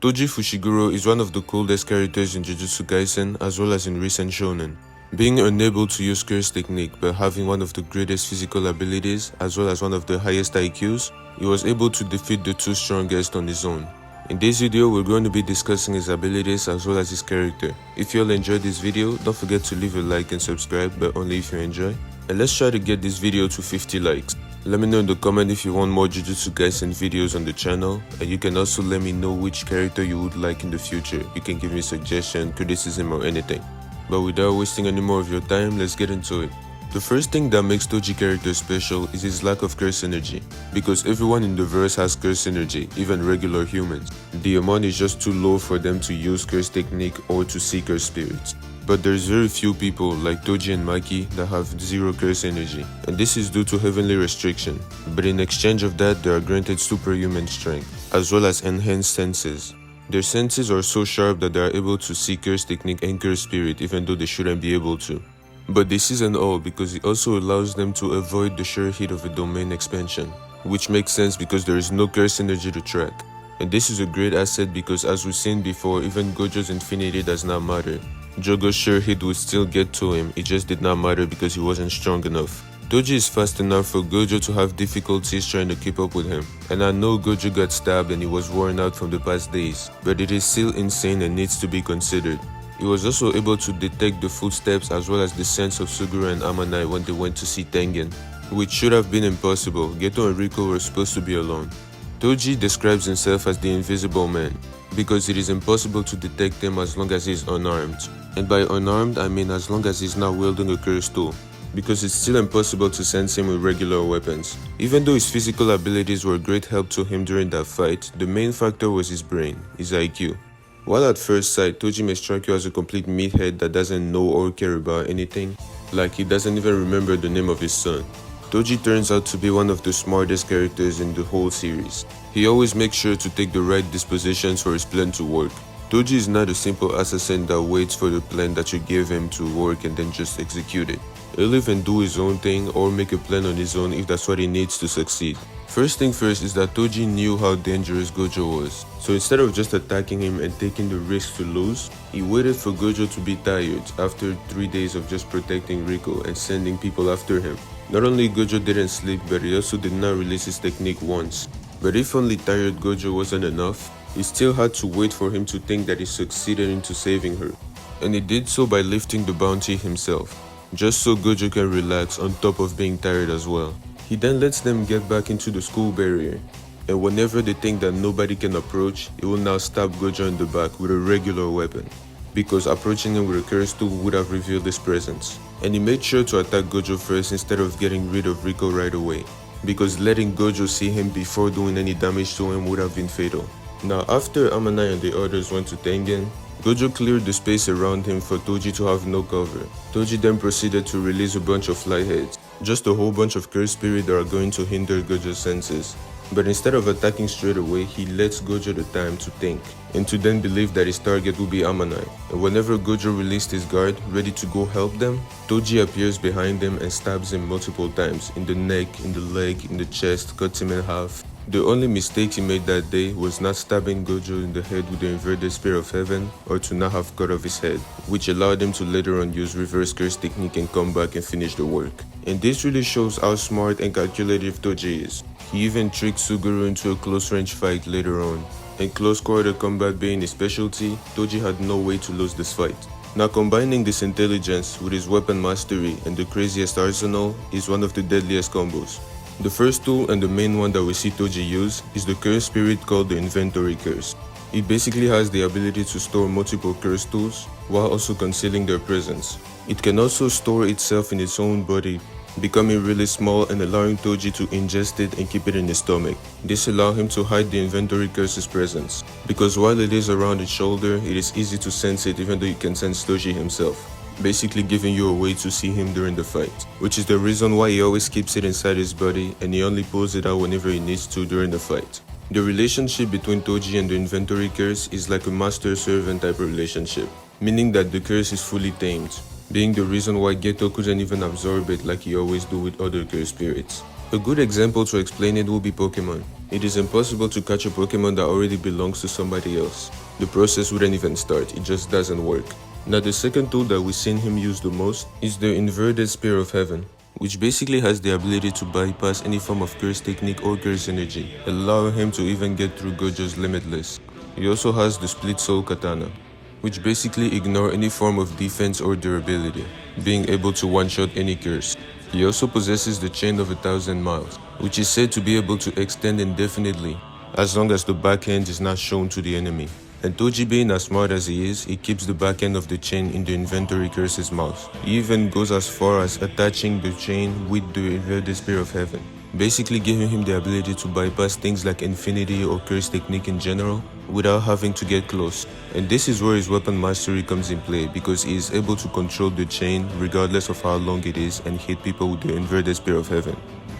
Toji Fushiguro is one of the coolest characters in Jujutsu Kaisen as well as in recent shonen. Being unable to use curse technique but having one of the greatest physical abilities as well as one of the highest IQs, he was able to defeat the two strongest on his own. In this video, we're going to be discussing his abilities as well as his character. If you all enjoyed this video, don't forget to leave a like and subscribe, but only if you enjoy. And let's try to get this video to 50 likes. Let me know in the comment if you want more Jujutsu Kaisen videos on the channel, and you can also let me know which character you would like in the future. You can give me suggestion, criticism or anything. But without wasting any more of your time, let's get into it. The first thing that makes Toji character special is his lack of curse energy, because everyone in the verse has curse energy, even regular humans. The amount is just too low for them to use curse technique or to see curse spirits. But there's very few people like Toji and Maki that have zero curse energy, and this is due to heavenly restriction. But in exchange of that, they are granted superhuman strength, as well as enhanced senses. Their senses are so sharp that they are able to see curse technique and curse spirit even though they shouldn't be able to. But this isn't all, because it also allows them to avoid the sure hit of a domain expansion, which makes sense because there is no curse energy to track. And this is a great asset because, as we've seen before, even Gojo's infinity does not matter. Jogo's sure hit would still get to him, it just did not matter because he wasn't strong enough. Toji is fast enough for Gojo to have difficulties trying to keep up with him, and I know Gojo got stabbed and he was worn out from the past days, but it is still insane and needs to be considered. He was also able to detect the footsteps as well as the scents of Suguru and Amanai when they went to see Tengen, which should have been impossible. Geto and Riko were supposed to be alone. Toji describes himself as the invisible man, because it is impossible to detect him as long as he is unarmed. And by unarmed, I mean as long as he's not wielding a curse tool, because it's still impossible to sense him with regular weapons. Even though his physical abilities were a great help to him during that fight, the main factor was his brain, his IQ. While at first sight, Toji may strike you as a complete meathead that doesn't know or care about anything, like he doesn't even remember the name of his son. Toji turns out to be one of the smartest characters in the whole series. He always makes sure to take the right dispositions for his plan to work. Toji is not a simple assassin that waits for the plan that you give him to work and then just execute it. He'll even do his own thing or make a plan on his own if that's what he needs to succeed. First thing first is that Toji knew how dangerous Gojo was, so instead of just attacking him and taking the risk to lose, he waited for Gojo to be tired after 3 days of just protecting Riko and sending people after him. Not only Gojo didn't sleep, but he also did not release his technique once. But if only tired Gojo wasn't enough, he still had to wait for him to think that he succeeded into saving her. And he did so by lifting the bounty himself, just so Gojo can relax on top of being tired as well. He then lets them get back into the school barrier, and whenever they think that nobody can approach, he will now stab Gojo in the back with a regular weapon, because approaching him with a curse tool would have revealed his presence. And he made sure to attack Gojo first instead of getting rid of Riko right away, because letting Gojo see him before doing any damage to him would have been fatal. Now after Amanai and the others went to Tengen, Gojo cleared the space around him for Toji to have no cover. Toji then proceeded to release a bunch of flyheads, just a whole bunch of curse spirits that are going to hinder Gojo's senses. But instead of attacking straight away, he lets Gojo the time to think, and to then believe that his target will be Amanai. And whenever Gojo released his guard, ready to go help them, Toji appears behind him and stabs him multiple times, in the neck, in the leg, in the chest, cuts him in half. The only mistake he made that day was not stabbing Gojo in the head with the inverted spear of heaven, or to not have cut off his head, which allowed him to later on use reverse curse technique and come back and finish the work. And this really shows how smart and calculative Toji is. He even tricked Suguru into a close range fight later on. And close quarter combat being his specialty, Toji had no way to lose this fight. Now combining this intelligence with his weapon mastery and the craziest arsenal is one of the deadliest combos. The first tool and the main one that we see Toji use is the curse spirit called the inventory curse. It basically has the ability to store multiple curse tools while also concealing their presence. It can also store itself in its own body, becoming really small and allowing Toji to ingest it and keep it in his stomach. This allows him to hide the inventory curse's presence, because while it is around his shoulder, it is easy to sense it even though you can sense Toji himself, basically giving you a way to see him during the fight, which is the reason why he always keeps it inside his body and he only pulls it out whenever he needs to during the fight. The relationship between Toji and the inventory curse is like a master-servant type of relationship, meaning that the curse is fully tamed, being the reason why Geto couldn't even absorb it like he always do with other curse spirits. A good example to explain it will be Pokemon. It is impossible to catch a Pokemon that already belongs to somebody else. The process wouldn't even start, it just doesn't work. Now the second tool that we've seen him use the most is the Inverted Spear of Heaven, which basically has the ability to bypass any form of curse technique or curse energy, allowing him to even get through Gojo's Limitless. He also has the Split Soul Katana, which basically ignore any form of defense or durability, being able to one-shot any curse. He also possesses the Chain of 1,000 Miles, which is said to be able to extend indefinitely, as long as the back end is not shown to the enemy. And Toji, being as smart as he is, he keeps the back end of the chain in the inventory curse's mouth. He even goes as far as attaching the chain with the Inverted Spear of Heaven, basically giving him the ability to bypass things like Infinity or curse technique in general without having to get close. And this is where his weapon mastery comes in play, because he is able to control the chain regardless of how long it is and hit people with the Inverted Spear of Heaven.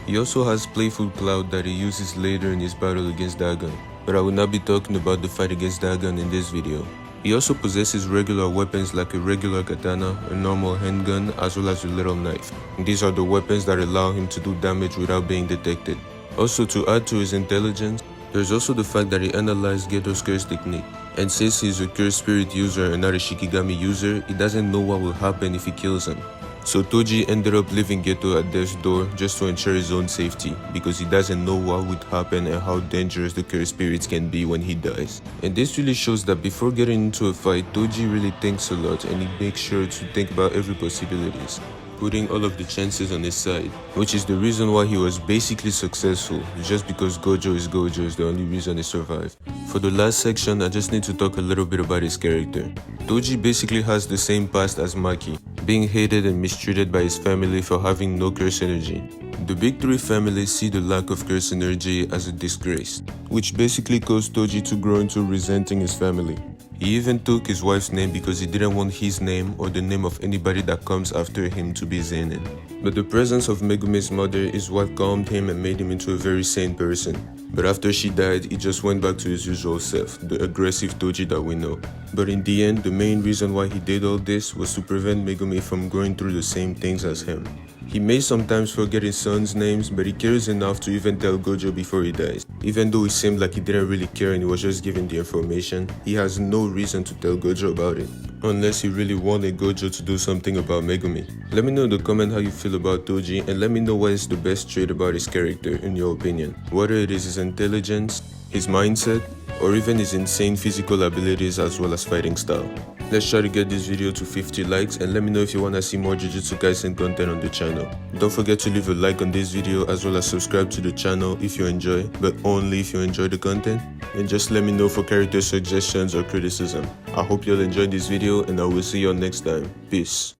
He also has Playful Cloud that he uses later in his battle against Dagon, but I will not be talking about the fight against Dagon in this video. He also possesses regular weapons like a regular katana, a normal handgun, as well as a little knife. And these are the weapons that allow him to do damage without being detected. Also, to add to his intelligence, there's also the fact that he analyzed Geto's curse technique, and since he's a curse spirit user and not a Shikigami user, he doesn't know what will happen if he kills him. So Toji ended up leaving Geto at death's door just to ensure his own safety, because he doesn't know what would happen and how dangerous the curse spirits can be when he dies. And this really shows that before getting into a fight, Toji really thinks a lot and he makes sure to think about every possibilities, putting all of the chances on his side, which is the reason why he was basically successful. Just because Gojo is the only reason he survived. For the last section, I just need to talk a little bit about his character. Toji basically has the same past as Maki, being hated and mistreated by his family for having no curse energy. The big three families see the lack of curse energy as a disgrace, which basically caused Toji to grow into resenting his family. He even took his wife's name because he didn't want his name or the name of anybody that comes after him to be Zenin. But the presence of Megumi's mother is what calmed him and made him into a very sane person. But after she died, he just went back to his usual self, the aggressive Toji that we know. But in the end, the main reason why he did all this was to prevent Megumi from going through the same things as him. He may sometimes forget his son's names, but he cares enough to even tell Gojo before he dies. Even though it seemed like he didn't really care and he was just giving the information, he has no reason to tell Gojo about it, unless he really wanted Gojo to do something about Megumi. Let me know in the comment how you feel about Toji, and let me know what is the best trait about his character in your opinion. Whether it is his intelligence, his mindset, or even his insane physical abilities as well as fighting style. Let's try to get this video to 50 likes, and let me know if you want to see more Jujutsu Kaisen content on the channel. Don't forget to leave a like on this video as well as subscribe to the channel if you enjoy, but only if you enjoy the content. And just let me know for character suggestions or criticism. I hope you'll enjoy this video, and I will see you all next time. Peace.